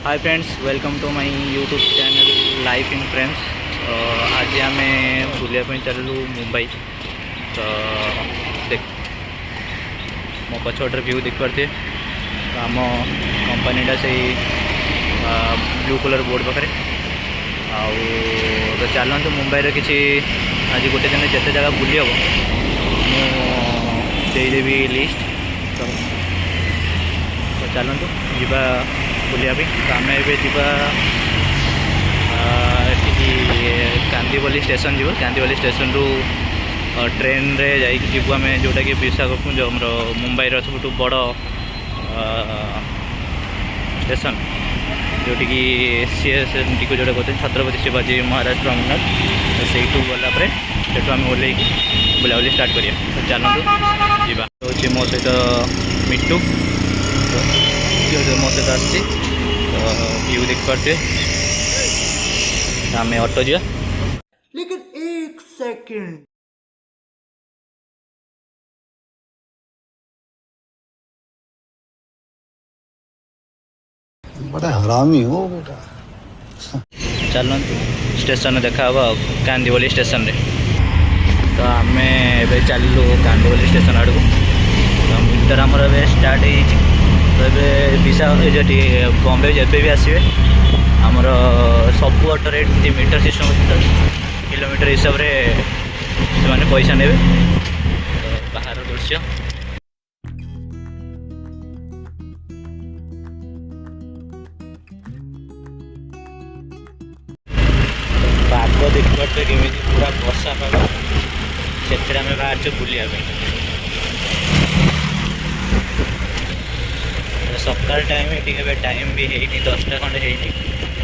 Hi friends, welcome to my YouTube channel life in friends. आज आम बुलापी चलू मुंबई। तो देख मो पछपटे व्यू देख पारे। तो आम कंपनीटा से ब्लू कलर बोर्ड पाखे तो चलते मुंबई किसी आज गोटे दिन जिते जगह बुली हम मुझेदेवी लिस्ट। तो चलतु जा बुलिया भी। तो आम कांदीवली स्टेशन जीव। कांदीवली स्टेशन रु ट्रेन रे जाइबू आम जोटा कि विशाखापुंज आम मुंबई सब बड़ स्टेशन जोटि कि सीएसएमटी को जोटा कहते छत्रपति शिवाजी महाराज टर्मिनल। तो से गलापर से आम ओल्ल बुलाबुली स्टार्ट करिए। तो चलतु जा हूँ मो सहित मिट्टू। मो सहित आसी व्यू देख पारे। आम ऑटो जा लेकिन एक सेकंड बड़ा हरामी हो बेटा। चलतु स्टेशन देखा कांदीवली स्टेशन रे। तो आम ए चलू कांदीवली स्टेशन आड़ को। तो मीटर आमर ए स्टार्ट हो। तो ये बॉम्बे जब भी आसवे आमर सबू auto rate meter system kilometre हिसाब से पैसा ने। तो बाहर दृश्य पाग देखिए केमी पूरा वर्षा पाग से आम बाहर बुलाया। सकाल टाइम ये टाइम भी है 10टा खंडे है।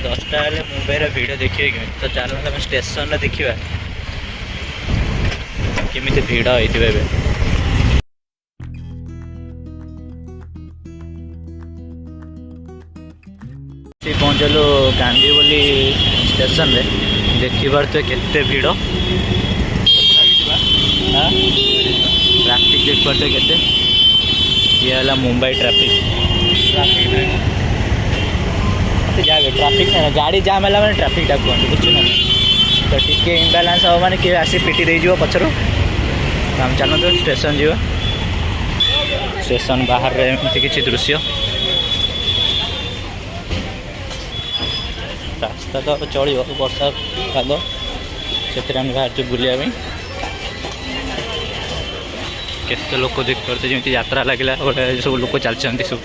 10टा हेल्ले मुंबईर भिड़ देखिए केमी। तो चलते आम स्टेशन देखा केमी भिड़ होते। पहुँचलु कांदीवली स्टेशन रे। देखिबार तो केते भिड़। ट्राफिक देख पारे केते। ये है मुंबई ट्राफिक। ट्राफिक ना गाड़ी जाम है मैंने ट्राफिक टाक बुझुना। तो टी इम्बालांस हम मैंने किए आसी पिटी दे पचर। आम चलते स्टेशन जा। स्टेशन बाहर एमती किसी दृश्य। रास्ता तो चलो वर्षा पाग से बाहर बुलिया केते लोक देख पारे। जमी यात्रा लगे सब लोक चलते सब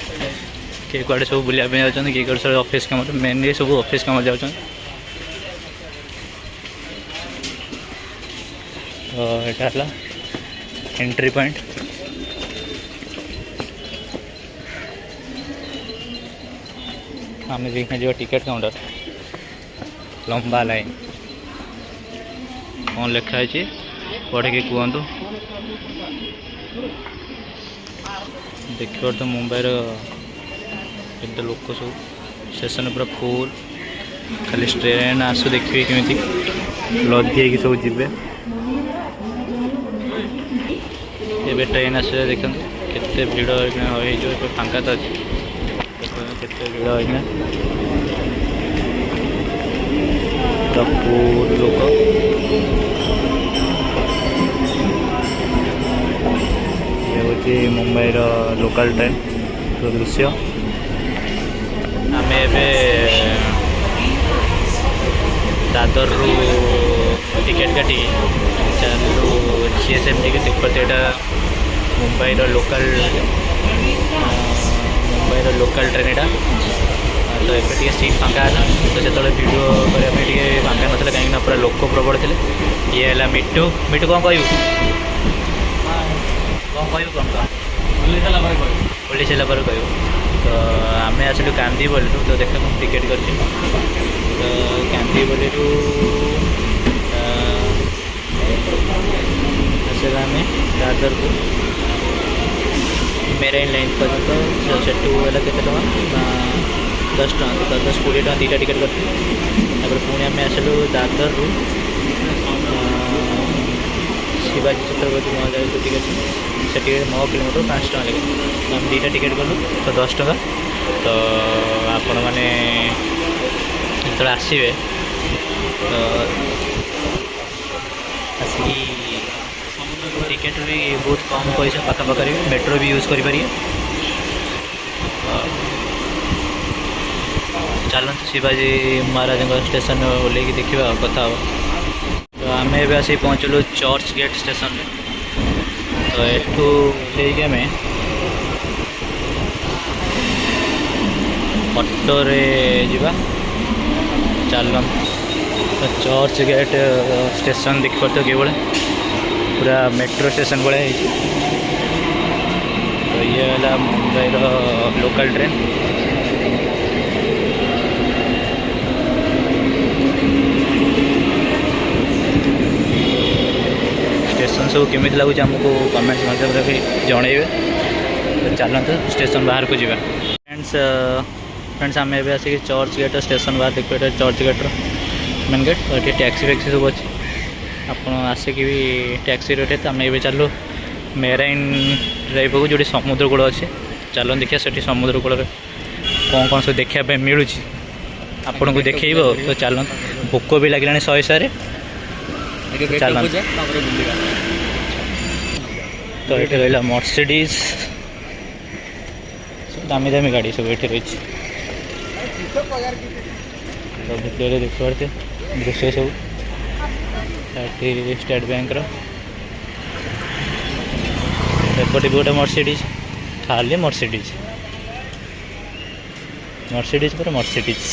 किए कड़े सब बुलाया जाती किए कड़े सब ऑफिस कम मेनली सब ऑफिस कम जा। तो यहाँ एंट्री पॉइंट। आम देखने जो टिकेट काउंटर लंबा लाइन कौन लिखाई पढ़े कि कहतु। देखिए तो मुंबईर केते लोक सब स्टेशन पूरा फुल। खाली ट्रेन आसु देखिए केमी लदी सब जी। ये ट्रेन आस देखते केते भिड़ हो फांका तो अच्छे। केते भिड़ हो फुल लोक। ये मुंबईर लोकल ट्रेन तो दृश्य। आम दादर रु टिकेट काटी चलू सीएसएमटी के देख पाते। मुंबईर लोकल ट्रेन यहाँ। तो ये सीट फांका है। तो जो वीडियो करने फांका ना कहीं पूरा लोक प्रबल थे। ये है मिट्टू। मिट्टू कौन कहू कौन ओल्ली सारा पर कह। तो आम आसलु कांदीवली। तो देख टिकेट कर। तो कांदीवली आसला आम दादर को मेराइन लाइन पर्यटन से के 10 टका 10-20 टका 2टा टिकेट कर। पुणी आम आसलु दादर रु शिवाजी छत्रपति महाराज टिकेट से 9 किलोमीटर 5 टका लगे। आम 2टा टिकेट कलु तो 10 टका। तो आपण मैंने जो आसवे तो आसिक टिकेट भी बहुत कम पैसा पाखापाखि मेट्रो भी यूज करें। चलते शिवाजी महाराज स्टेशन ओल्ल देखा कथा तो आम ए आसिक पहुँचलु चर्च गेट स्टेशन में। तो एठू ओल्ल आम ऑटोरे जीवा चल तो चर्च गेट स्टेशन देखिपे कि पूरा मेट्रो स्टेशन भाया है। तो ये है मुंबई लोकल ट्रेन। स्टेशन सब केमी लगुच आमको कमेंट्स माध्यम भी जनइबे। तो चलते स्टेशन बाहर को जीवा। फ्रेंड्स आम ए आसिक चर्च गेट स्टेशन बाहर देखिए चर्च गेट मेन गेट और ये टैक्सी फैक्सी सब अच्छे आप आसिक भी टैक्सी रेट तो आम ए चलू मेराइन ड्राइव को जो समुद्र कूल अच्छे चलो देखिए से समुद्र कूल कौन कौन सब देखापी मिलूँ आपन को देखेब। तो चल भोक भी लगे 100 चल तो ये रहा मर्सिडीज दामी दामी गाड़ी सब ये रही भितर देखते दृश्य सब स्टेट बैंक एपटे भी गोटे मर्सिडीज खाली मर्सिडीज मर्सिडीज पर मर्सिडीज।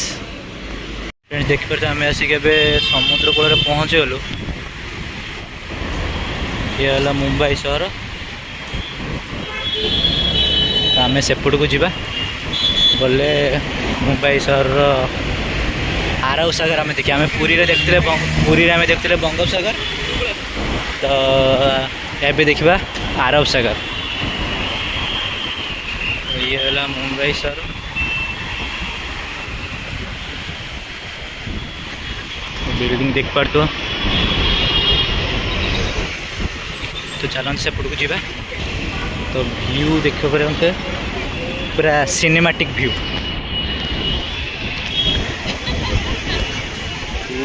फ्रेंड्स देखिए आम आसिक समुद्र कूल पहुँची गलु। ये है मुंबई सहर। आम सेपट को जीवा गले मुंबई सहर आरव सागर आम देखिए आम पुरी देखते बंगोपसागर तो ये देखा आरव सागर। ये है मुंबई सहर। बिल्डिंग देख पार तो चलन सेपट को जीवा। तो व्यू देख पारे पूरा सिनेमैटिक व्यू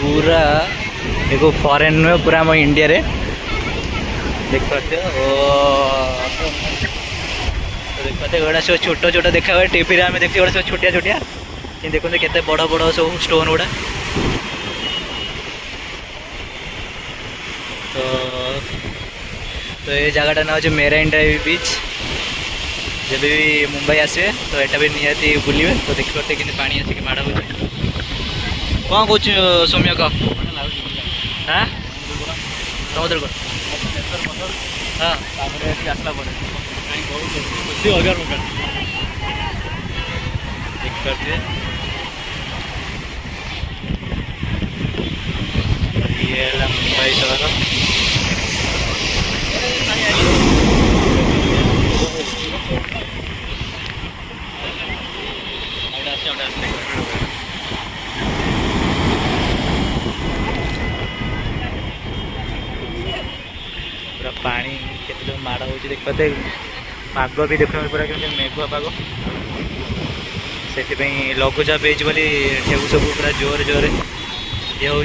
पूरा एक फॉरेन में पूरा हम इंडिया रे देख पाते हो। देख पाते गुड़ा सब छोट छोट देखा हुए टीवी आम देखते गुड़ा सब छोटिया छोटिया देखते केते बड़ बड़ सब स्टोन गुड़ा। तो ये जगह ना हो मेराइन ड्राइव बीच। जब भी मुंबई आसवे तो यहाँ भी निहाती बुलवे। तो देखी पाते कि पानी आसिक माड़ हो कौन कौन सौम्य कह हाँ समुद्र को हाँ आसला देखते ये मुंबई सहर। पूरा पानी केते माड़ हो देख पाते पाग भी देख पूरा के मेघुआ पाग से लघुचाप हो ढेउ सब पूरा जोर जोर ये हो।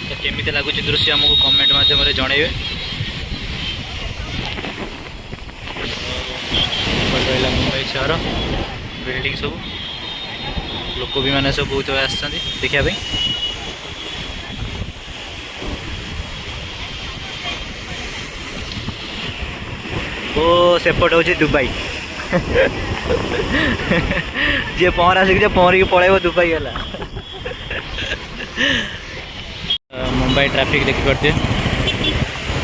तो केमी लगुच दृश्य आमको कमेंट मध्यम जनइबे। रहा मुंबई सहर बिल्डिंग सब लोक भी मैंने सब बहुत देखा ओ सेपट हूँ दुबई जी पहरा शिखे पहरिक पलैब दुबई है। मुंबई ट्रैफिक देखिपे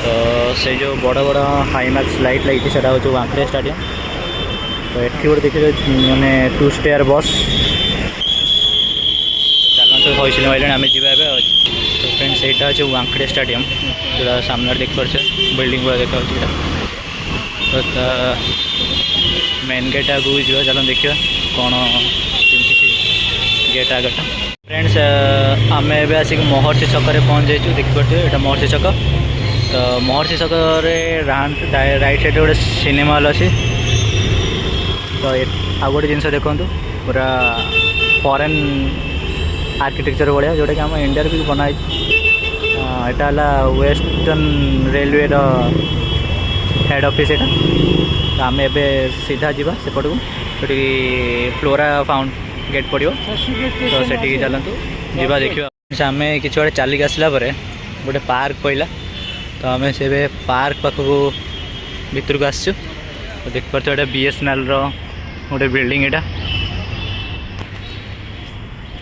तो से जो बड़ बड़ हाईमैक्स लाइट लगी से हूँ वांकड़े स्टेडियम। तो ये गोटे देखिए मैंने 2 स्टेयर बस चलते हईसिल मारे आम जी। तो फ्रेंड्स यहाँ हूँ वांकड़े स्टेडियम जो सामने देखिपे बिल्डिंग गुड़ा देखा तो मेन गेट आगे जी चलो देखिए कौन गेट आगटा। फ्रेंड्स आम ए आसिक महर्षि छक पहुँच जाइए देखिपे यहाँ महर्षि छक। तो महर्षि छक राइट साइड गोटे सिनेमा हॉल अच्छी तो आ गोटे जिन देखूँ पूरा फॉरेन आर्किटेक्चर भाया जोटा कि आम इंडिया भी बनाई यहाँ वेस्टर्न रेलवे हेड ऑफिस यहाँ तो आम ए सीधा जावा सेपट को फ्लोरा फाउंड गेट पड़ो तो से चलतु जावा देखा आम कि चलिक आसला गोटे पार्क पड़ा तो आम से पार्क पाखक भीतर को आसचु तो देख पारे BSNL गोटे बिल्डिंग यहाँ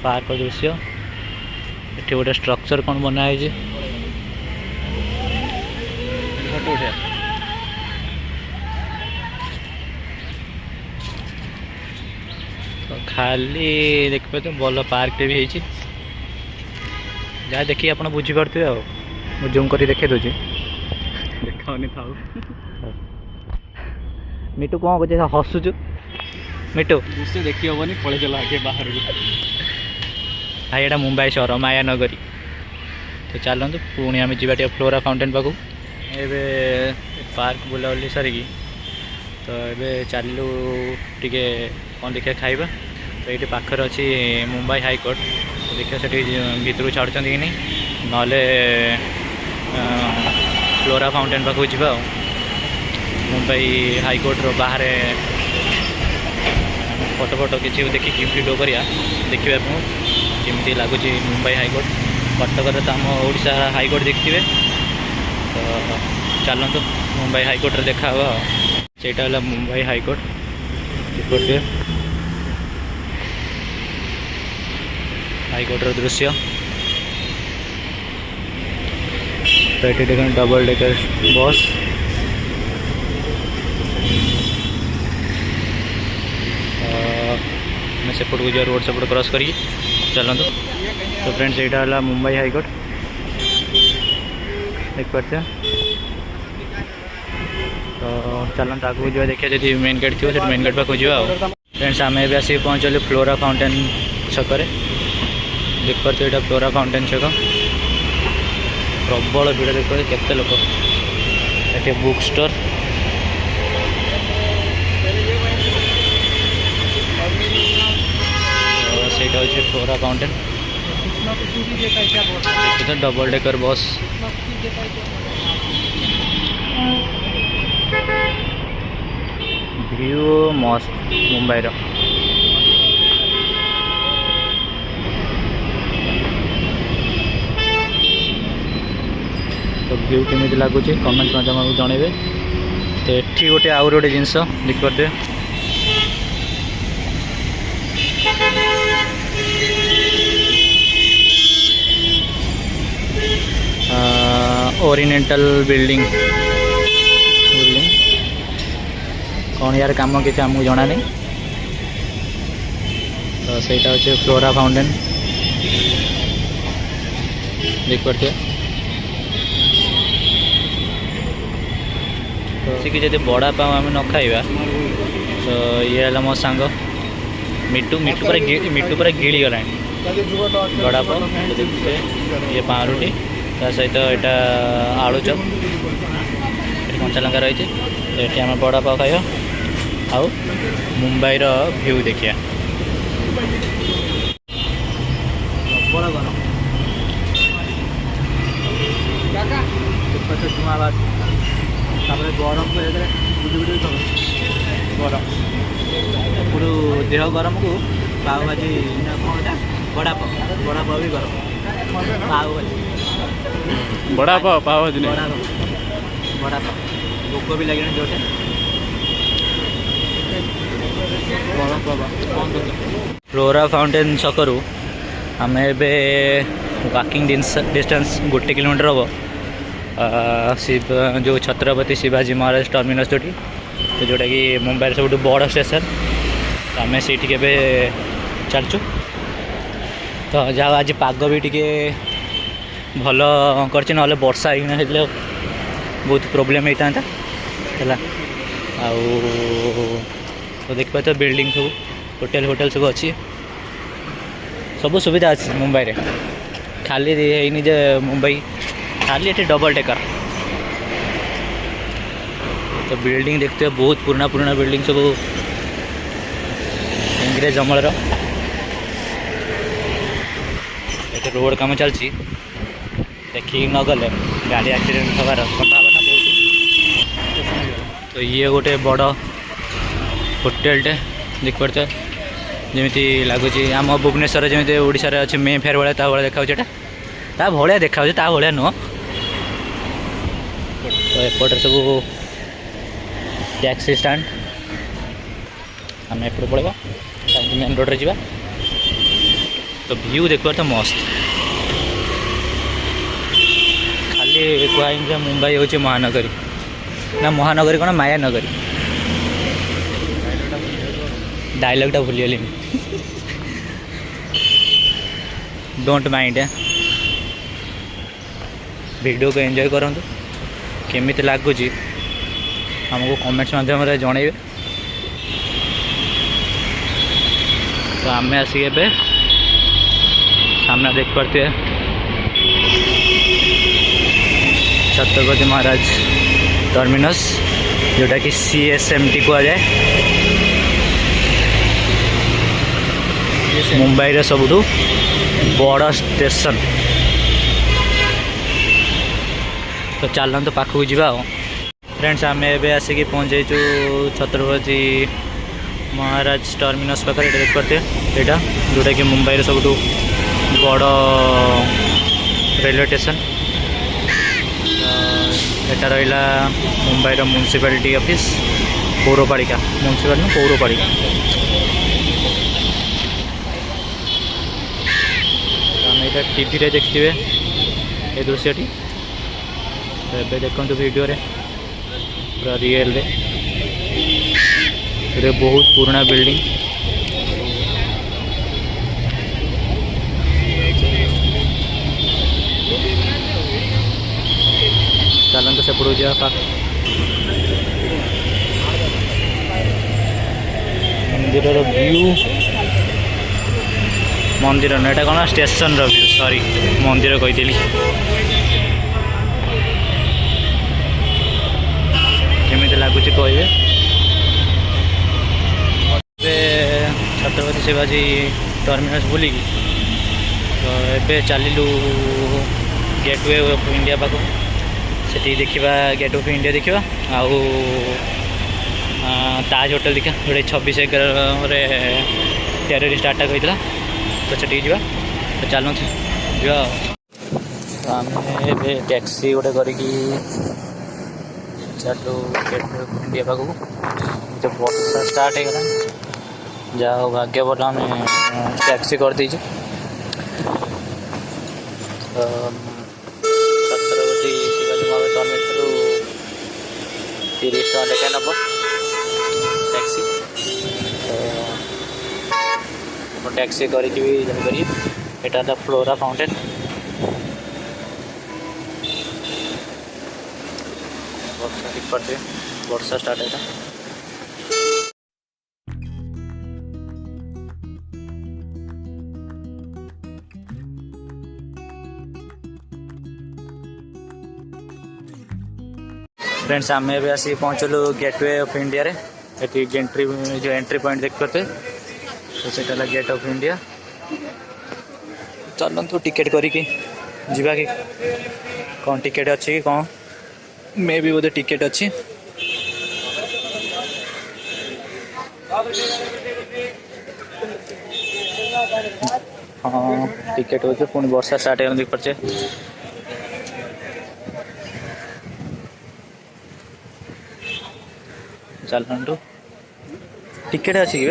पार्क दृश्य ये गोटे स्ट्रक्चर कौन बनाई फोटो उठा तो खाली देखिए तो भल पार्कटे भी होती जहाँ देखिए आप बुझीपे आ जूम कर देखे दूसरी देखाऊनी था मिटू कौन कहे हसुचु मिटू दृश्य देखी हेनी पलि चल आगे बाहर भाई यहाँ मुंबई सहर मायानगरी तो चलतु पुणी आम जा फ्लोरा फाउंटेन पाक ए पार्क बुलाबुली सारिकी तो ये चलू टे कौन देखिए खाइबा तो ये पाखर अच्छी मुंबई हाईकोर्ट तो देखिए से भीतर छाड़ कि नहीं नले फ्लोरा फाउंटेन पाक जा मुंबई हाईकोर्ट रो बाहर फोटो फोटो किसी देखिए वीडियो करिया देखिए केमती लगुच मुंबई हाईकोर्ट कटक तो आम ओडिशा हाईकोर्ट देखिए तो चलतु मुंबई हाईकोर्ट रे देखा सेटा है मुंबई हाईकोर्ट देखिए हाईकोर्ट रो दृश्य तो ये देखो डबल डेकर बस मैं सेपट को जा रोड सेपट क्रॉस करी चलतु तो फ्रेंड्स यहाँ है मुंबई हाईकोर्ट देख पाते हैं तो चलते आगे जा देखिए जी मेन गेट थी मेन गेट पाक जा फ्रेंड्स आम ए आसिक पहुँचल फ्लोरा फाउंटेन छक देख पारे यहाँ फ्लोरा फाउंटेन छक प्रबल भिड़ देख पारे केते लोक ये बुक स्टोर से फ्लोरा फाउंटेन देखते डबल डेकर बस व्यू मस्त मुंबई रो तो व्यू केमी लगुच कमेंट माध्यम जनइबे तो ये गोटे आउ गोटे जिनस देखिए ओरिएंटल बिल्डिंग कौन यार काम किसी आमको जना नहीं तो सहीटा हूँ फ्लोरा फाउंटेन देख पारे तो कि बड़ा पाव आम न खाइबा तो ये है मो सांग मिटू मिटू पूरा गिड़ी गला बड़ा पाव देखते ये पाउरुटी ता सहित यहाँ आलू चप कंचा लंका रही तो ये आम बड़ा पाव खाइबा आउ मुंबई रो व्यू देखिया गरम गरम पूरा देह गरम को पाव भाजी बड़ा पाव भी गरम पाव भाजी बड़ा पाव भाजी बड़ा पाव भोक भी लगे जोटे फ्लोरा फाउंटेन छकरू आम ए वाकिंग डिस्टेंस 1 किलोमीटर हम जो छत्रपति शिवाजी महाराज टर्मिनस जोटी तो जोटा कि मुंबई सब बड़ स्टेशन आम से चलचु तो जहाँ आज पाग भी टी भल कर वर्षा होता बहुत प्रोब्लेम होता है तो देख पाते बिल्डिंग सब होटेल होटेल सब अच्छी सब सुविधा अच्छी मुंबई रे खाली है जे मुंबई खाली ये डबल डेकर तो बिल्डिंग देखते हैं बहुत पुराना पुराना बिल्डिंग सब इंग्रेज अमलर ये रोड काम चलती देखिए न गले गाड़ी एक्सीडेंट हबार संभावना बहुत। तो ये गोटे बड़ होटेलटे देखिपे जमी लगुच आम भुवनेश्वर जमी ओडिशा अच्छे मे फेयर भाया भाया देखा ता भाया देखा भाया नुह। तो एपटे सब टैक्सी स्टैंड आम एपटे पड़ेगा मेन रोड रे जा। तो व्यू देखो तो मस्त खाली कह मुंबई हूँ महानगरी ना महानगरी कौन माया नगरी डायलॉगटा भूलीगली डोंट माइंड वीडियो को एंजॉय करूँ केमी लगुच हमको कमेंट्स माध्यम जनइबे। तो आम आसिक ए सामने देख पाते छत्रपति महाराज टर्मिनस जोटा कि CSMT कह जाए मुंबई रे सबुठु बड़ स्टेशन। तो चलना तो पाखक जा फ्रेंड्स आम ए आसिक पहुँचु छत्रपति महाराज टर्मिनस पाखे ये देख पाते यहाँ जोटा कि मुंबई रे सबुठु बड़ रेलवे स्टेशन। एटा रहा मुंबई म्यूनिसिपालिटी ऑफिस पौरपालिका म्यूनिसिपालिटी पौरपालिका। आम यहाँ टीवी रे देखते ये दृश्यटी तो ये देखते वीडियो रे पूरा रियल रे ये बहुत पुराना बिल्डिंग। चलन तो सेपट जा मंदिर व्यू मंदिर ना कौन स्टेशन व्यू सॉरी मंदिर कही केमी लगुच कहे। छत्रपति शिवाजी टर्मिनस बुलिकी तो ये चलू गेटवे ऑफ इंडिया पाख से देखा गेट ऑफ इंडिया देखा आउ ताज होटल देखा जोटे 26/11 टेररिस्ट अटैक होता तो से जा तो चलु जा। तो आम टैक्सी गोटे करके चलू गेट ऑफ इंडिया पाख जो वर्षा स्टार्ट होगा जाओ भाग्य बोल आम टैक्सी कर दीजिए। तो छत्रपति शिवाजी महाराज टर्मिनस 30 टका लेखा नब टैक्सी। तो टैक्सी करके भी जापर यहाँ फ्लोरा फाउंटेन वर्षा पड़ते वर्षा स्टार्ट है। फ्रेंड्स आम ए आसिक पहुँचलु गेटवे ऑफ इंडिया रे एंट्री जो एंट्री पॉइंट देख पाते तो सेटा गेट ऑफ इंडिया। चलतु टिकेट करके जीवा कि कौन टिकेट अच्छी कि कौन मे भी बोधे टिकेट अच्छी। हाँ टिकेट हो पुणी वर्षा स्टार्ट हो देख पारे चलतु टिकेट अच्छी कि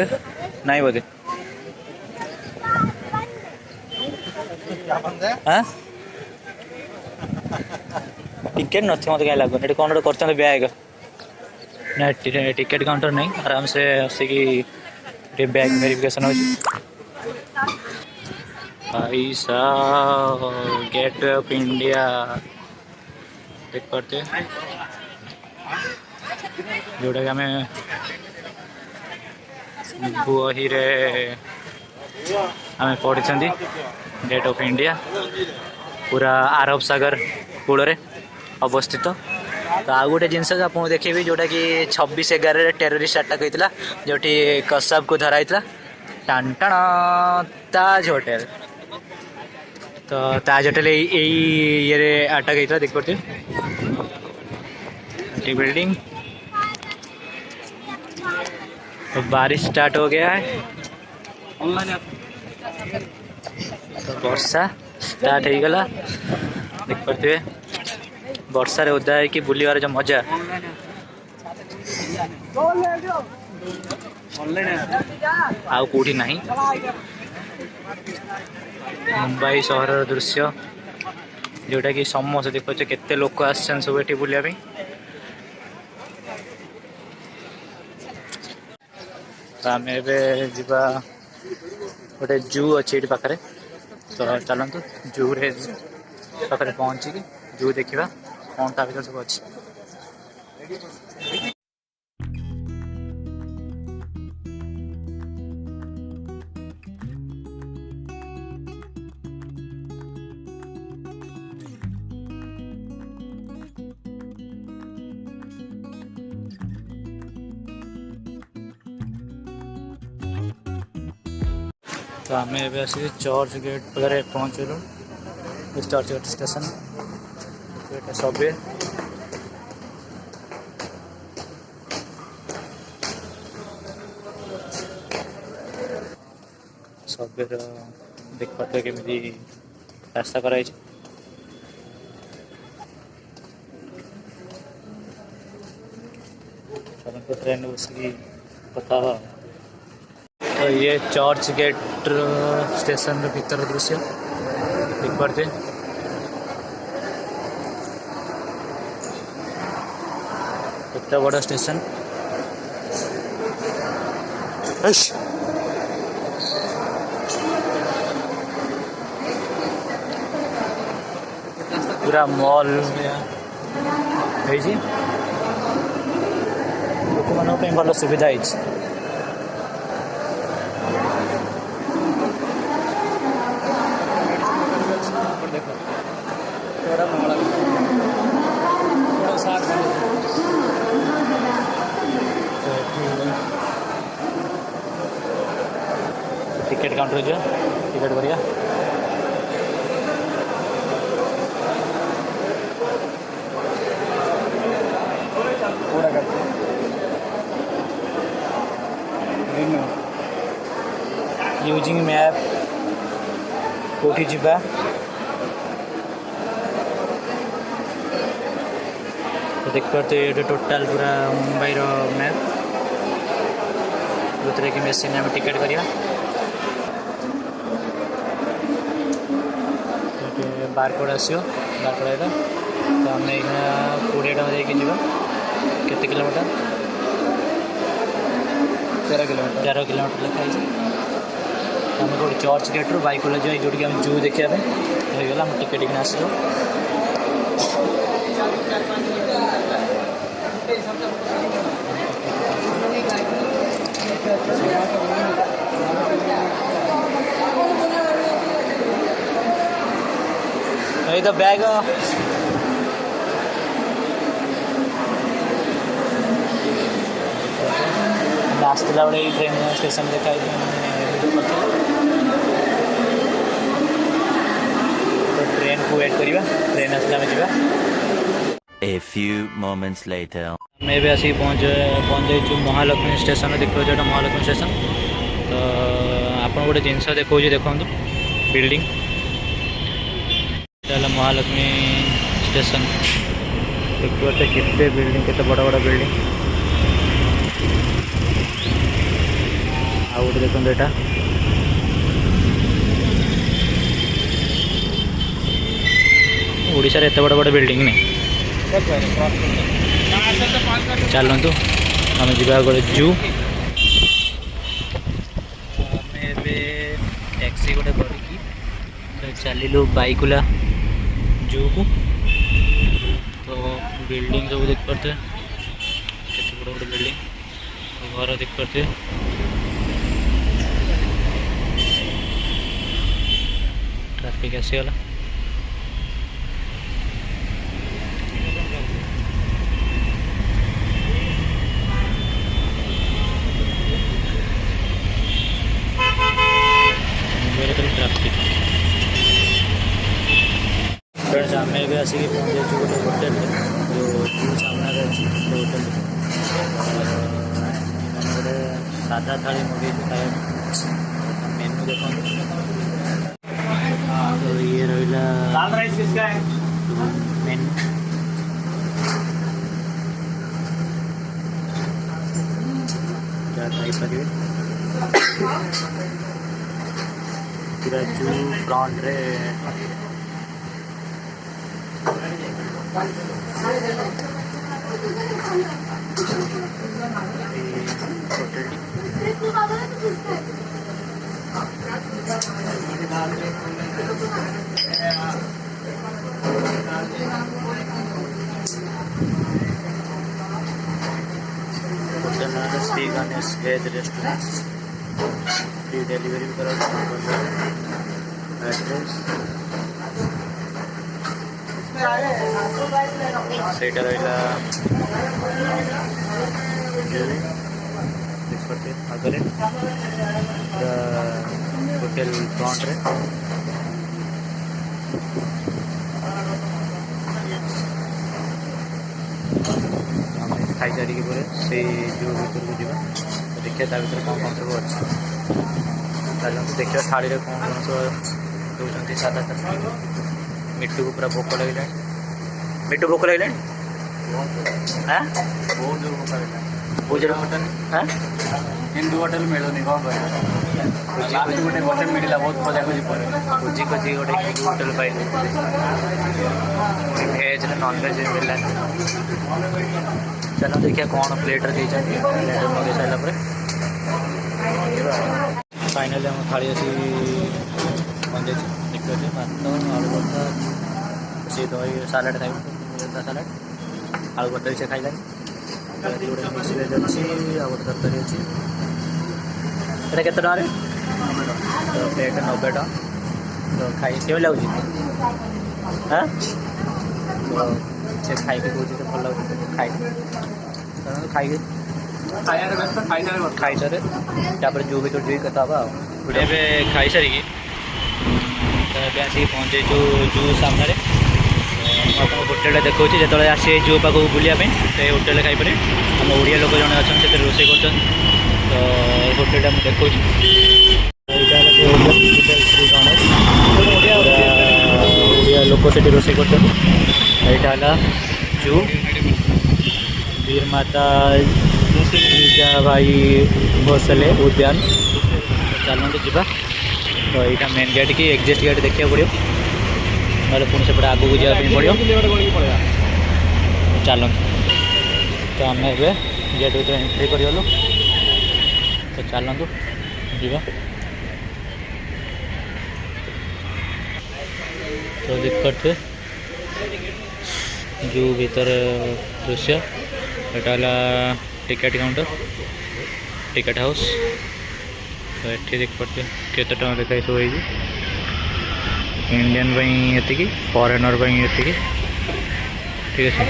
नाई बोधे हाँ टिकेट न मत क्या लगुन ये कौन गोटे कर बैग ना टिकेट काउंटर नहीं आराम से आसिक बैग वेरिफिकेशन हो पैसा गेट ऑफ इंडिया देख पाते जोटा कि आम बही आम पढ़ी गेट ऑफ इंडिया पूरा अरब सागर कूल अवस्थित। तो आ गोटे जिनस आपको देखी जोटा कि 26/11 टेररिस्ट अटैक होता जो कसाब को धराई टाणटाणा ताज होटेल तो ताज होटेल ये अटक होता देख पारे बिल्डिंग तो बारिश स्टार्ट हो गया है तो वर्षा स्टार्ट हो गला देख पारे वर्षा रे ओदा है कि बुलिवार जो मजा आउ कोठी नहीं मुंबई सहर दृश्य जोटा कि समस्त देखते केते लोक आसन सब ये बुलिया तो आम एबा गोटे जू अच्छे ये पाखे तो चलतु जू रे पाखे पहुँचिकी जू देखा कौन ता भर सब अच्छी तो आम आसिक चर्च गेट पाखे पहुँचलु church gate station subway subway देख पाते केमी रास्ता कराई ट्रेन बसिकी कथा तो ये चर्च गेट स्टेशन भीतर दृश्य देख पारे इतना बड़ा स्टेशन पूरा मॉल लोक मान भल सुविधा है टिकेट काउंटर जो टिकेट करिया यूजिंग मैप कोठी जिबा तो देख पाते ये टोटाल पूरा मुंबई रो मैप जो कि मेसीन में टिकेट करिया बारकोड आसो बारकोड आएगा तो आम 20 टका देके जीवा केते किलोमीटर 13 किलोमीटर लिखाई आम गोटे चर्च गेट रू बाइक वाला जाए जोटी आम जू देखा होगा आम टिकेट किना आस तो बैग आसला बड़े ट्रेन स्टेशन देखा तो ट्रेन को वेट करिबा ट्रेन आसला में जीवा A few moments later. मैं भी आसिक पहुँच जाइए महालक्ष्मी स्टेशन देखो जो महालक्ष्मी स्टेशन तो आप गोटे जिनस देखो देखो बिल्डिंग महालक्ष्मी स्टेशन देखते केते बिल्डिंग केते बड़ा बड़ा बिल्डिंग आउ गोटे देखो यहाँ ओडिशा रे एत बड़ा बड़ा बिल्डिंग नहीं चलतु आम जा गोटे जू आम टैक्सी गोटे करिकी चलू बाइकला जू को तो बिल्डिंग सब देख पारे केते बड़ बड़ बिल्डिंग घर देख पारे ट्रैफिक आसीगला आसिक पहुँच जाइए गोटे होटेल जो सामने अच्छी होटेल गोटे सादा थाली मगेचु खाया मेनू देखो तो ये रहा मेनू क्या खाईपर जू फ्रंट रे Shri Ganesh veg restaurant free delivery भी करा एड्रेस ସେଇଟା ରହିଲା ଆଗରେ ହୋଟେଲ ଫ୍ରଣ୍ଟରେ ଆମେ ଖାଇସାରିକି ପରେ ସେଇ ଯେଉଁ ଭିତରକୁ ଯିବା ଦେଖିବା ତା ଭିତରେ କ'ଣ କ'ଣ ସବୁ ଅଛି ଚାଲନ୍ତୁ ଦେଖିବା ଥାଳିରେ କ'ଣ କ'ଣ ସବୁ ଦେଉଛନ୍ତି ସାଧା ସାଧା मिट्टू को पूरा भोक लगे मिट्टू भोक लगे हाँ बहुत जोर भोक लगे भोजन होटल हाँ हिंदू होटल मिलूनी कौन गोटे होटल मिलला बहुत खोजा खोजी पर खोजी खोजी गोटे हिंदू होटल पाइल भेज नॉन भेज मिलला चलो देखिए कौन प्लेटर देते प्लेटर मगे सारा पर फाइनाली हम थाली आसी पहुँचे देखिए भात आलू भर्ता से दही सालाड खाई सालाड आलू भर्ता भी से खाइला गोटे मिक्स भेज अच्छी आ गोटे तरकारी अच्छी एटा केते टका तो प्लेट 90 टका तो खाई केमी लगुच हाँ तो से खाई के कौन तो भल लगे खाई खाई खाई सारे जो भी तो ड्रिंक करता खाई सारी ଏବେ ଆସିକି ପହଞ୍ଚେଇଛୁ ଜୁ ସାମ୍ନାରେ ଆପଣଙ୍କୁ ହୋଟେଲଟା ଦେଖାଉଛି ଯେତେବେଳେ ଆସିବେ ଜୁ ପାଖକୁ ବୁଲିବା ପାଇଁ ସେ ହୋଟେଲରେ ଖାଇପାରିବେ ଆମ ଓଡ଼ିଆ ଲୋକ ଜଣେ ଅଛନ୍ତି ସେଥିରେ ରୋଷେଇ କରୁଛନ୍ତି ତ ଏ ହୋଟେଲଟା ମୁଁ ଦେଖାଉଛି ଏଇଟା ହେଲା ସେ ହୋଟେଲ ଶ୍ରୀ ଗଣେଶ ଓଡ଼ିଆ ଲୋକ ସେଠି ରୋଷେଇ କରୁଛନ୍ତି ଏଇଟା ହେଲା ଜୁ वीर माता भाई भोसले उद्यान चलते जावा तो यहाँ मेन गेट की एग्जिट गेट देखा पड़ो ना पुणी से आगे को जावाई पड़ो चलते तो आम ए गेट भर एंट्री करगलु तो चलतु जा तो देखते जो भीतर दृश्य यहाँ टिकेट काउंटर टिकेट हाउस तो ये देख पारे केते टका देखा सब हो इंडियन ये फॉरेनर ये ठीक है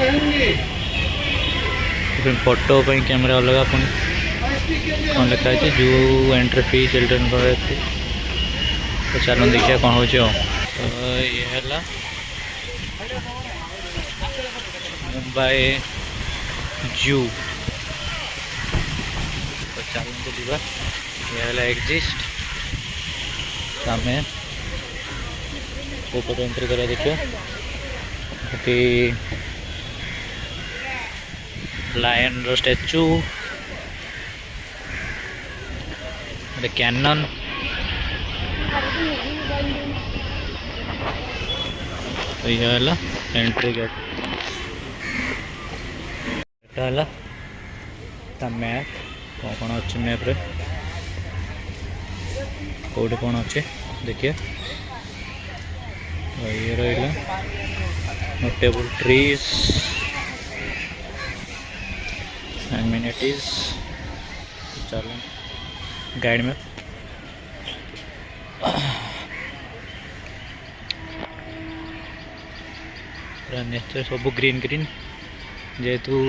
फोटो कैमेरा अलग पुणी कौन लिखा है जो एंट्री फी चिल्ड्रेन तो चलो देखिए कौन हो तो ये है मुंबई जू तो चलते जा ये एग्जिस्ट आम ऊपर एंट्री कर देखिए लायन रो स्टैचू कैनन तो ये एंट्री गेट मैप कौन अच्छे मैप रे कौटे कौन अच्छे देखिए ये रहा नोटेबल ट्रीज एमिनिटीज चलो गाइड मैप नेचर सब ग्रीन ग्रीन जेहेतु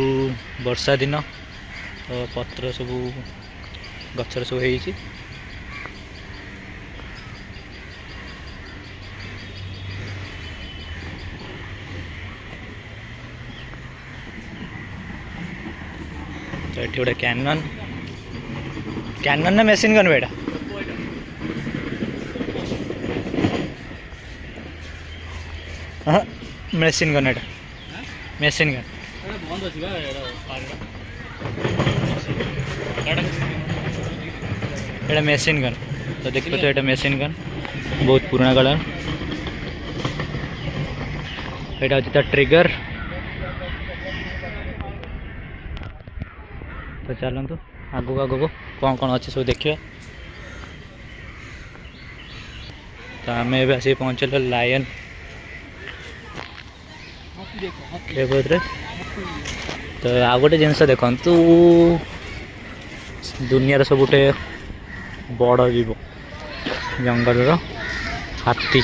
वर्षा दिन तो पत्र सब गचर सब हो तो ये गोटे कैनन कैनन ना मेसीन गन बेटा हाँ मेसीन गन एटा मेसीन गन बंद अच्छी एटा मेसीन गन तो देखिए तो एटा मेसीन गन बहुत पुराना कलर एटा होची ता ट्रिगर तो चलतु आगू आगू कौन कौन अच्छे सब देखिए तो आम ए आसिक पहुँचल लायन खेबद्रे तो आ गोटे जिनस देखु दुनियार सबुटे बड़ जीव जंगल हाथी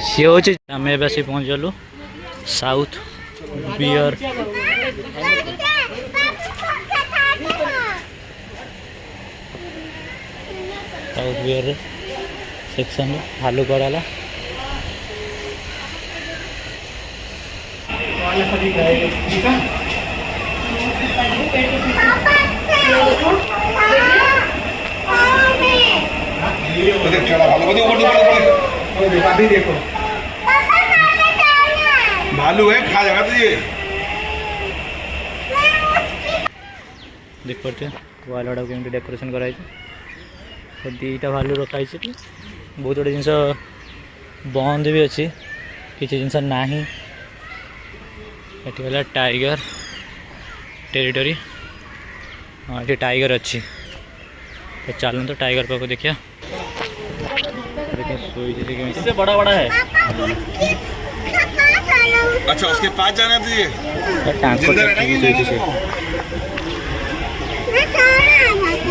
सी हूँ आम ए आसिक पहुँचलु south bear south bear section भालू गड़ाला देखो भालू है खा जाएगा तुझे देख पारे वाल गुड़ा केमती डेकोरेशन कराई तो दीटा भालू रखाई बहुत गुड़े जिनस बंद भी अच्छी किसी जिनस ना ये टाइगर टेरिटोरी हाँ ये टाइगर अच्छी तो चलो तो टाइगर पाक देखिए इससे बड़ा बड़ा है अच्छा उसके पास जाना है तुझे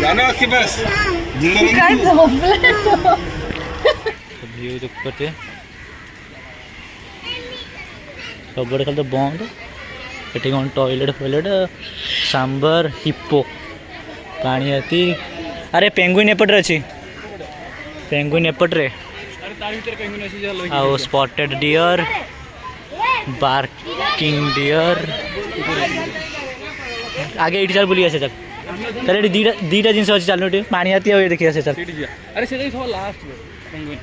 जाना है उसके पास व्यू देख पाते सब बड़े खाली तो बंद ये कौन टॉयलेट फॉयलेट सांबर हिप्पो पानी हाथी अरे पेंगुइन एपट्रे अच्छी पेंगुइन एपट्रे आउ स्पॉटेड डियर बार्किंग डियर आगे ये चल बुली आसे चल चल ये दीटा जिनस अच्छी चल पानी हाथी आ देखिए आसे चल अरे से सब लास्ट पेंगुइन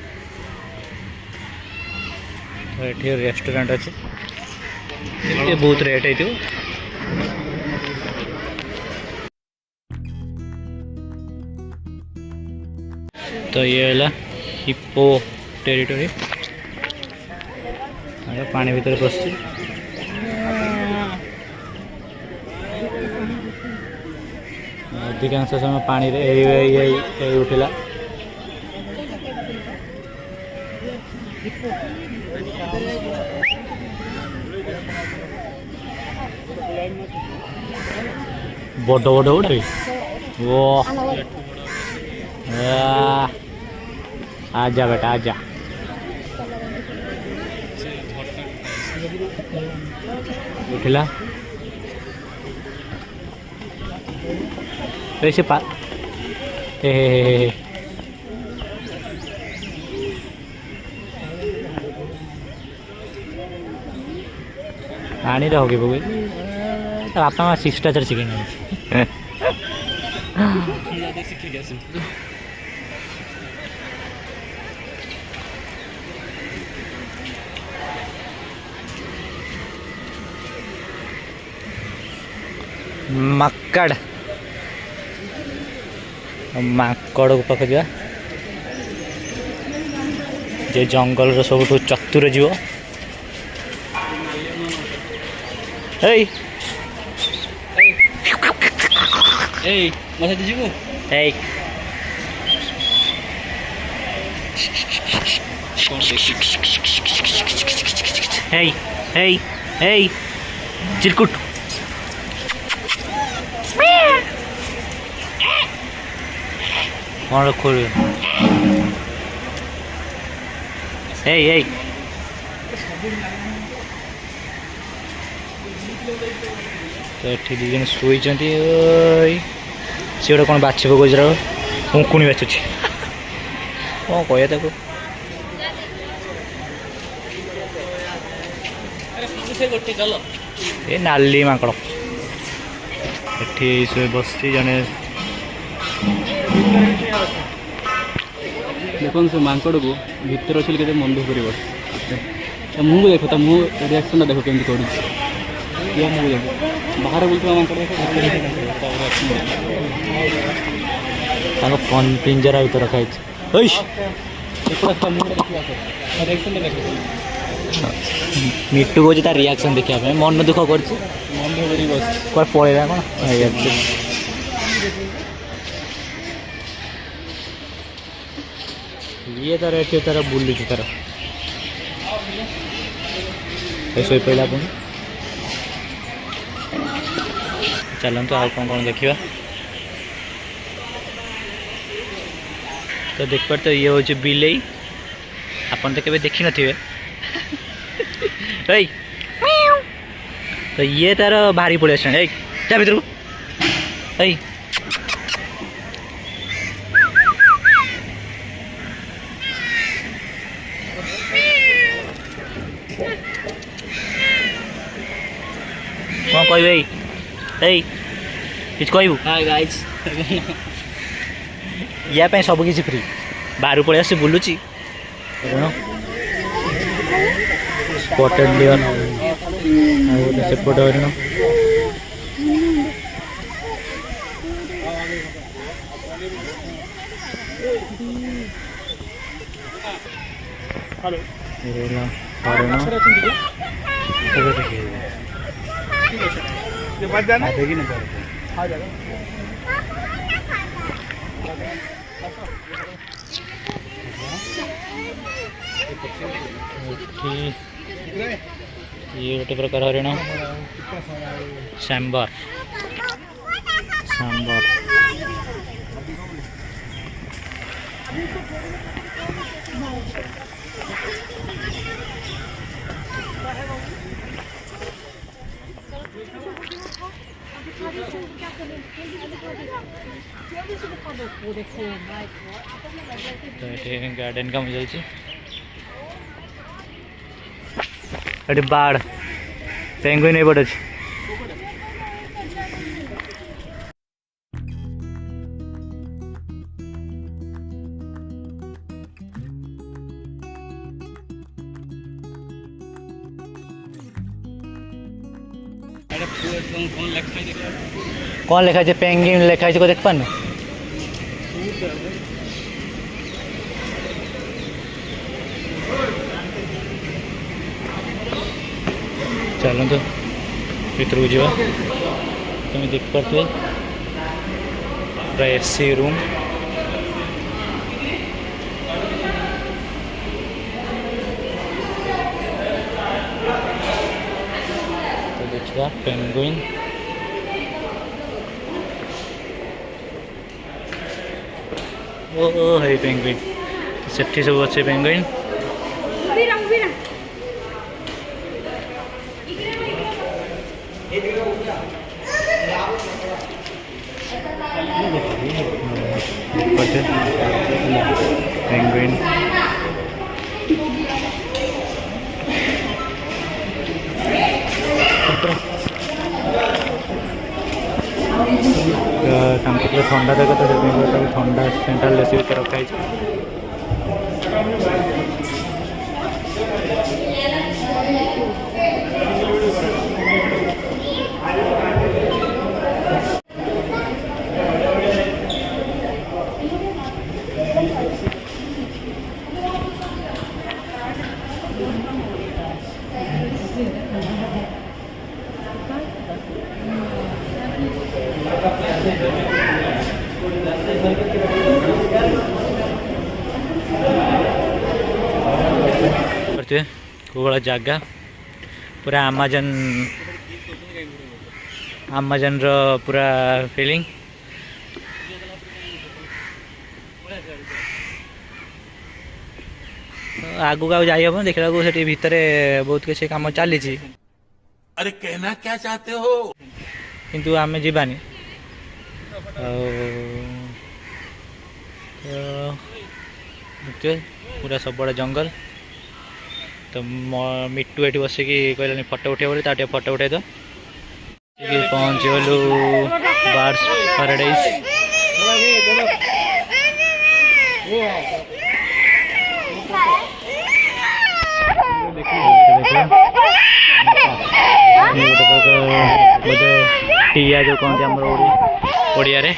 ये रेस्टोरेंट अच्छे ये बहुत रेट है तो ये है हिप्पो टेरिटोरी पानी भीतर पस अधिकांश समय पानी रे उठिला बड़ बड़ उड़े वो आजा बेटा आजा उठला वैसे पा आनी रहोगे बगै तो आप शिष्टाचार शिखेंगे मक्कड़ माकड़ पाख जा जे जंगल सब चतुर जीव चिरकुट कौन खोल तो ये दी जन शोई सी गोटे कौन बाछी पकड़ उंकुणी बाछुची कौन कह से गोटे चलो ए नाली माकड़ एठी से बसची जने देखो से मांकड़ को भीतर अच्छे के मन दुख कर मुँह देख मुँह रिएक्शन देखो केमती कर मुँह देखो बाहर बोलते मांकड़ देखो पिंजरा भीतर रखा मिट्टू को तार रिएक्शन देखा मन दुख कर पड़ेगा कौन ये तार एठी तार बुलुची तार शो पड़ा पुणी चलते आ कौन देखा तो देख पार तो ये हूँ बिलेई आपन तो केबे देखी नथिबे तो ये तार भारी पड़े जा भीतर कौन कह किस कहबू हाय गाइस या सब किसी फ्री बाहर पड़े आस बुलुची स्पॉटेड लियन सेपट हरिण ये गोटे प्रकार हरिण सांबर सांबर तो ये गार्डन का मजा ये बाढ़ पेंगुइन नहीं पड़े कौन लिखा है पेंगुइन लिखा है को देख पान चलो तो भीतर को जा तुम देख पारे पूरा एसी रूम तो देखा पेंगुइन ओ है पेंगुइन सेठी सब अच्छे पेंगुइन पेंगुइन ठंडा देखे तो ठंडा सेंट्रल एसी रखा कोला जगह पूरा अमेजन रो पूरा फीलिंग आगू का जाई हम देखला को सेठी भीतर बहुत किसी काम चली। अरे कहना क्या चाहते हो? किंतु आमे जीवानी तो पूरा सब बड़ा जंगल तो मिट्टू ये बसिकी कहलानी फटो उठे बोली ताटे फटो उठे तो पहुँच गलु बार्ड्स पैराडाइज। बोधे टीया जो कहते आम ओडिया रे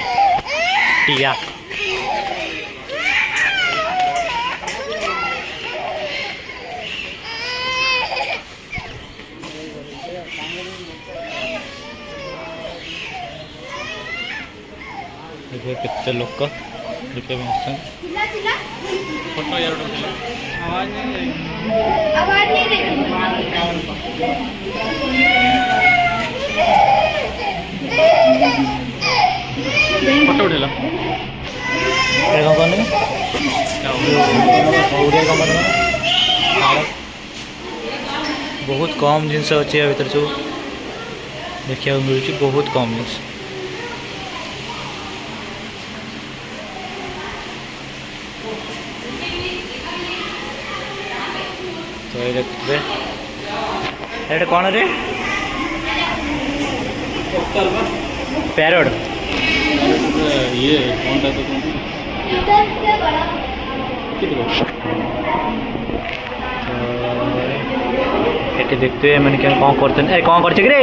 टीया। केते लोक देखिए फोटो यार आवाज नहीं फोटो उठेला बहुत कम जिनस अच्छे भर सब देखा मिलूँ बहुत कम जिनस। तो ये देखते एटा कौन रे पैरोड ये कौन टा तो ये देखते हैं मैंने क्या कौन करते हैं कौन करते रे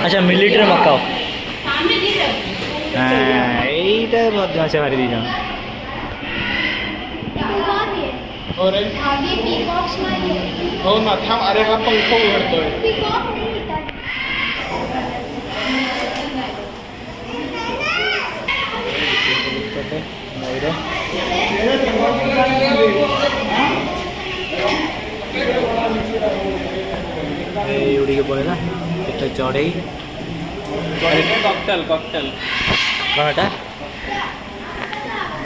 अच्छा मिलिट्री मक्का এইটা বদমাশে মারি দিই জান और आगे पीकॉक्स मारी हो ना थाम अरे का पंखो उड़तोय पीकॉक उड़ी के पड़ेगा तो चढ़े कॉकटेल कॉकटेल कौनटा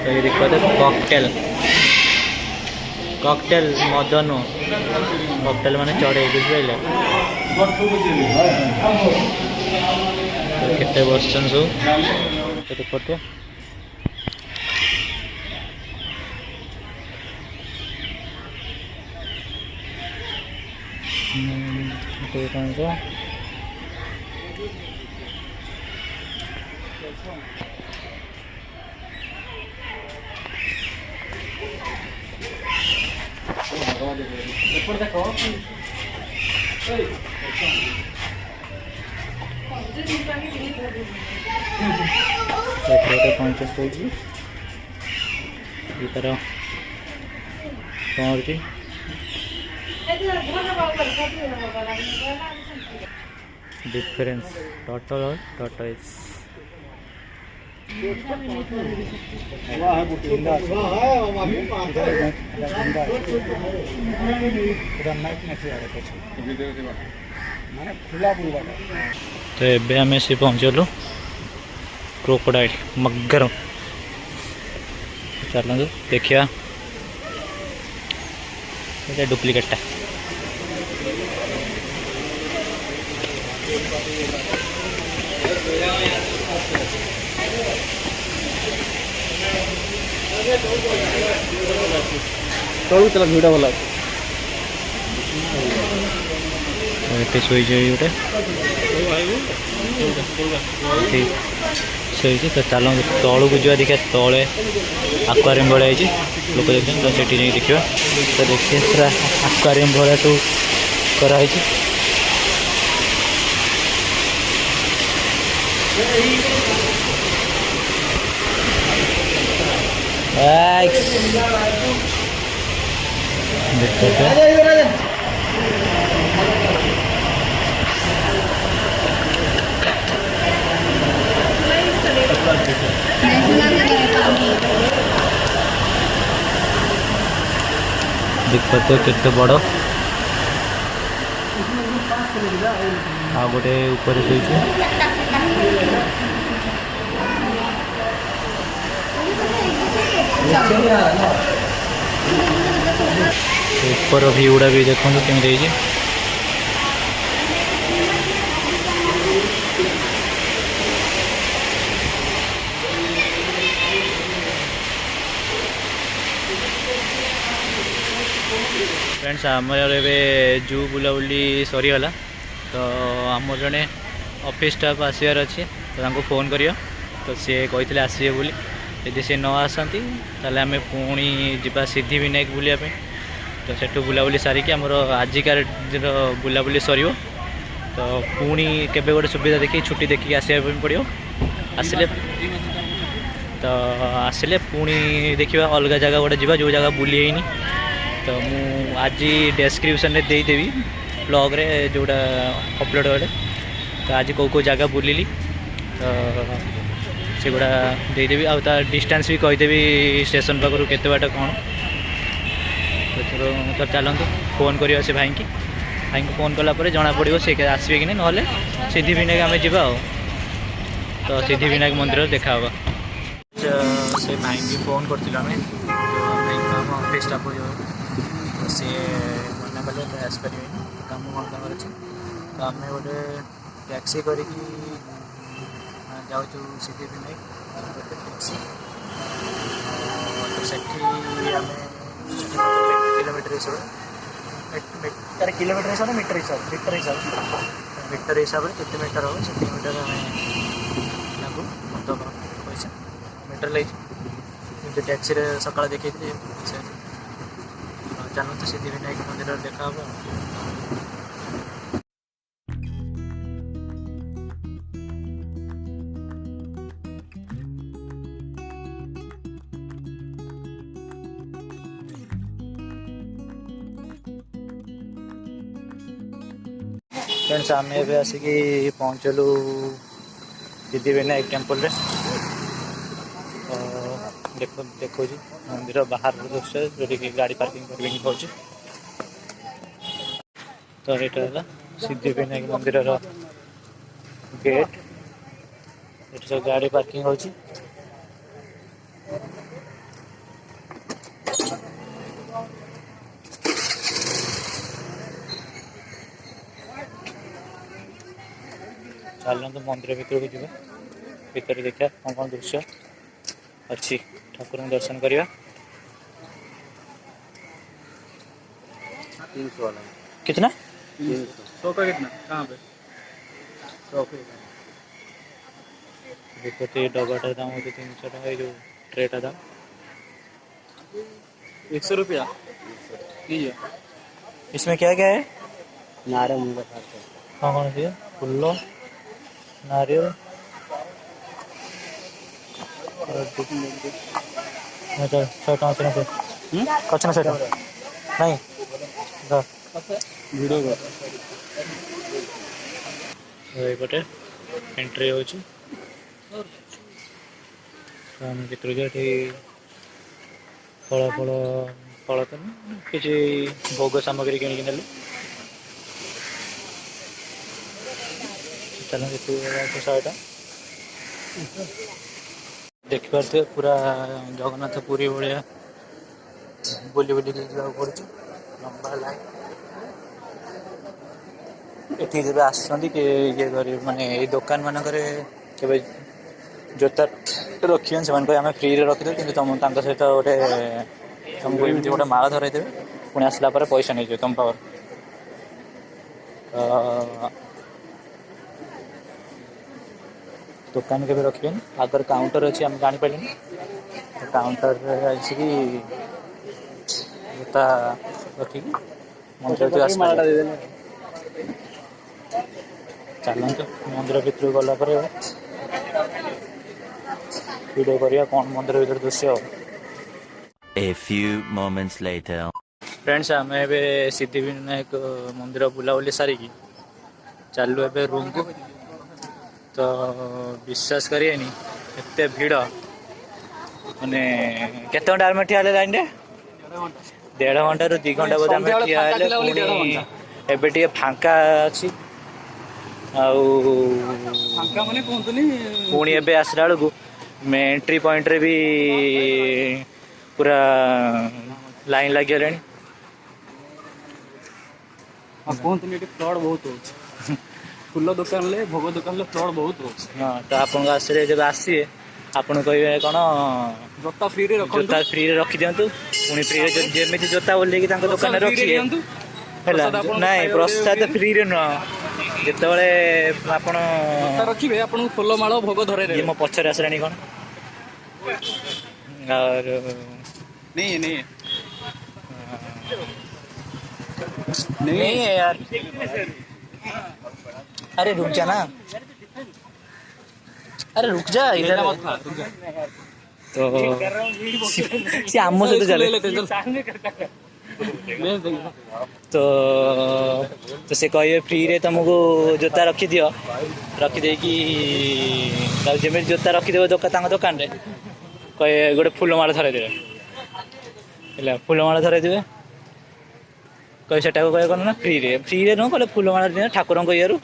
तो ये देखो तो कॉकटेल कॉकटेल मदन कॉकटेल माने चढ़े बुझे केते बसन सब देखते कौन सा देखो पंचायत तरह कौन डिफरेंस टोटल और टोटल्स तो एबे आम से पहुँचलु क्रोकोडाइल मगर चलू देखिया डुप्लिकेटा तळू चला भिड़ा वाला एटे सोई जाई उठे ठीक सोई तो चलो तलू को जा देखिए तले आक्वारियम भाई लोक देखते तो सेठी नहीं देखा तो देखिए पूरा आक्वारियम भाया सब कराई देख पाते हो कितने बड़ आ गोटे ऊपर ऊपर भ्यूटा भी देखो केमी फ्रेंड्स आमर ए जू बुलाबुली सरीगला तो आम जड़े ऑफिस स्टाफ आसबार अच्छे तो फोन करियो तो सी कही आसवे बोली यदि सी न आसती ताले आम पुणी जा सिद्धि विनायक बुलायापी तो सेठू बुलाबुली सारिकी आमर आजिकार बुलाबुली सर तो पुणी केबे गोटे सुविधा देखिए छुट्टी देखिए आसवा पड़ो आसिले तो आसिले पुणी देखा अलग जगह गोटे जा जो जगह बुली तो मु आज डेस्क्रिप्शन में देदेवी ब्लॉग रे जोड़ा अपलोड करे तो आज कौ जगह बुलिली तो से गुड़ा देदेवी आ डिस्टेंस भी कहीदेवी स्टेशन पाखु केते बाट कौन तो चलते फोन करियो से भाई की फोन कला जना पड़ो सी आसवे कि ना सिद्धि विनायक आम जा तो सिद्धि विनायक मंदिर देखा से भाई की फोन करें ऑफिस स्टाफ सी मना कले आसपर कम कौन कम अच्छे तो आम गोटे टैक्सी कर जाऊँ सिद्धि विनायक टैक्सी तो सेठी आम किलोमीटर हिसाब से किलोमीटर हिसाब से मीटर हिसाब से केते मीटर हम से मीटर आम दबा पैसा मीटर लगे टैक्सी सकाल देखी चलते सिद्धि विनायक मंदिर देखा फ्रेंड्स आम ए आसिक पहुँचलु सिद्धि विनायक टेम्पल रे देखो देखो मंदिर बाहर दृश्य जो गाड़ी पार्किंग करके पहुँचे तो यहाँ सिद्धि विनायक मंदिर गेट ये सब गाड़ी पार्किंग होची चलना तो मंदिर भीतर को जीवा भीतर देखा कौन कौन दृश्य अच्छी ठाकुर दर्शन करवा कितना 100 का कितना कहाँ पे 100 देखो तो ये डब्बाटा दाम होते 300 टका जो ट्रेटा दाम 100 रुपया लीजिए। इसमें क्या क्या है नारंगी हाँ कौन सी फुल्लो नारियल अच्छा 100 टका से कचना 100 टका नहीं वीडियो पटे एंट्री हो भर जाए फल फल फल तो किसी भोग सामग्री किणिक ने चलो 100टा देखिपे पूरा जगन्नाथ पुरी भाया बुली बुलिक जावाक पड़े लंबा लाइन ये जब आसती ये माने दुकान मानक जोता रखी से आम फ्री रखीदे कि तुम सहित गोटे तुमको एमती गोटे माला धरई देवे पुणी आसला पैसा नहीं तुम पावर दुकान के रखे आगर काउंटर अच्छी आम जापारे काउंटर आसिक जोता रखिकी मंदिर चलते मंदिर भीतर गला वीडियो करिया कौन मंदिर भीतर दृश्य। A few moments later. Friends आम ए सिद्धि विनायक मंदिर बुलाबुली सारिकी चलू ए रूम को तो विश्वास करिएनी एत भिड़ माने केते घंटा आम ठिया लाइन रे 1.5 घंटा रू 2 घंटा बोध आम ठिया एबे टिके फांका अच्छी माने कहतुनी पुणी एबे आसला बेलू एंट्री पॉइंट रे भी पूरा लाइन लग गया कहतुनी फ्लड बहुत हो फूल दुकान ले भोग दुकान ले फ्लड बहुत हो हाँ तो आप आसिले जब आसिए ଆପଣ କହିବେ କ'ଣ ଜୋତା ଫ୍ରିରେ ରଖନ୍ତୁ ଜୋତା ଫ୍ରିରେ ରଖିଦିଅନ୍ତୁ ପୁଣି ଫ୍ରିରେ ଯେମିତି ଜୋତା ଓହ୍ଲେଇକି ତାଙ୍କ ଦୋକାନରେ ରଖିବେ ହେଲା। ନାଇଁ ପ୍ରସାଦ ଫ୍ରିରେ ନୁହଁ, ଯେତେବେଳେ ଆପଣ ଜୋତା ରଖିବେ ଆପଣଙ୍କୁ ଫୁଲମାଳ ଭୋଗ ଧରେଇ ଇଏ ଦେବେ। ମୋ ପଛରେ ଆସିଲାଣି କ'ଣ और नहीं नहीं नहीं है यार, अरे रुक जा ना, अरे रुक जा इधर। मत खा, रुक जा। तो से आमो से तो चले ले लेते हैं, चल। बेच देंगे। तो से कहे फ्री रे तुमको जोता रखी दियो, रखी दे कि जमी जोता रखीदेव दुकान रे कहे गोटे फूलमाला धरई देवे, फूलमाला धरई देवे कहे सेटा को कहे कौन ना फ्री रे नुह कहे फूलमाला दिन ठाकुर इयू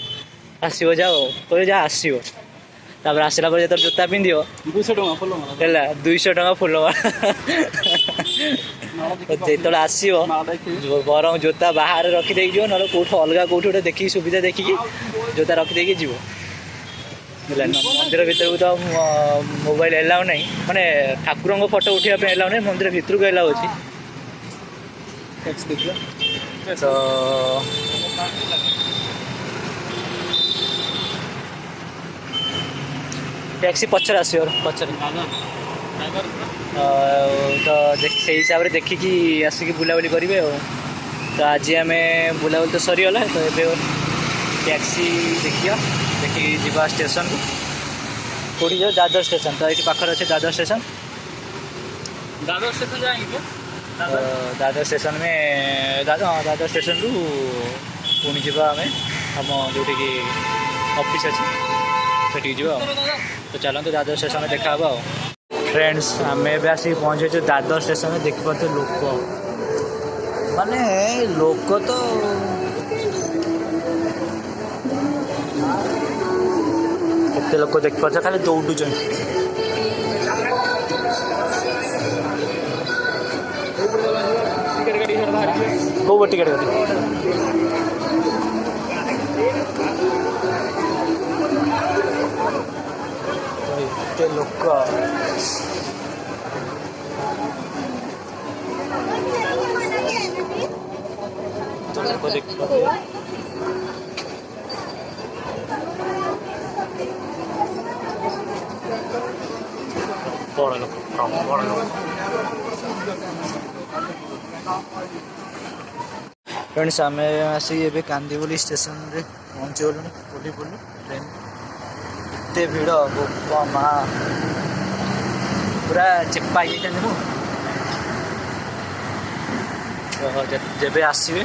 आसो जाओ कहे जा आसो तापर आसला जो जोता पिंध 200 टका फुलमाला है 200 टका फूलमाला जो आसो बरम जोता बाहर रखीदे जीव ना कौट अलग कौट गोटे देखिए सुविधा देखिए जोता रखीदे जीव मंदिर भितर को तो मोबाइल एलाउ नहीं माने ठाकुर फोटो उठाइबा एलाउ नहीं, मंदिर भितर को एलाउ अच्छी। तो टैक्सी पचर आस पचर तो से हिसाब से देखिकी आसिक बुलाबुली करेंगे। तो आज आम बुलाबुली तो सरीगला, तो ये टैक्सी देखिए देखिए जीवा स्टेशन को कौटी जाओ दादर स्टेशन, तो ये पाखर अच्छे दादर स्टेशन जाएंगे दादर स्टेशन में दादर स्टेशन रू पुणी जावा आम आम जो ऑफिस अच्छे से जा। तो चलते दादर स्टेशन में देखा फ्रेंड्स आम आसिक पहुँचे दादर स्टेशन में देखी पाते लोक माने लोक तो एत लोक देख पार्छ खाली दौड़ुच कौ टिकेट कर लोक देख बड़ लोक बड़ लोक फ्रेंड्स आम आसिक कांदिवली स्टेशन रे पहुँची गलु ओह्ली पड़ू ट्रेन एत भिड़ बोपा माँ पूरा चेपा ये मु जब आसवे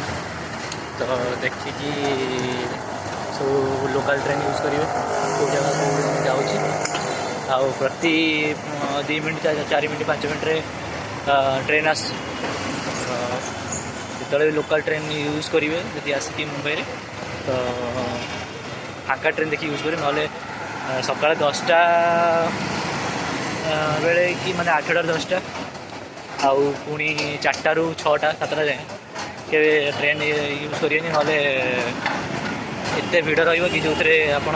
तो देखिकी सब लोकल ट्रेन यूज करेंगे कौ जगह कौ जाऊँगी प्रति 2 मिनट 4 मिनट 5 मिनट ट्रेन आस जो लोकल ट्रेन यूज करेंगे जब आसिक मुंबई रे तो फाँका ट्रेन देखिए यूज करें ना सकाल 10टा बेले कि माने 8टा 10टा आउ पुणी 4टा रू 6टा 7टा जाए के ट्रेन यूज करें ना एत भिड़ रही जो आप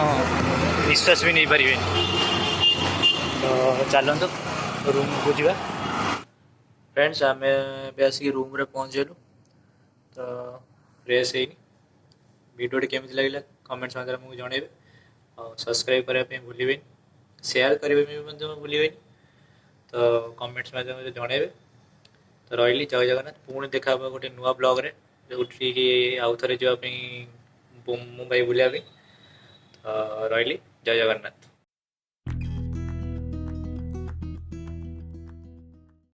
विश्वास भी नहीं पारे। तो चलते रूम को जा फ्रेंड्स आम आसिक रूम रे पहुँचलु। तो फ्रेश है वीडियो केमी लगे कमेंट्स माध्यम मुझे जनइबे और सब्सक्राइब करने भूलें, शेयर करने भी भूलें। तो कमेंट्स माध्यम जनइबे। तो रही जय जगन्नाथ पुणी देखा गोटे नुआ ब्लॉग रे जो आउ थे जावाई मुंबई बुलाया। तो रही जय जगन्नाथ।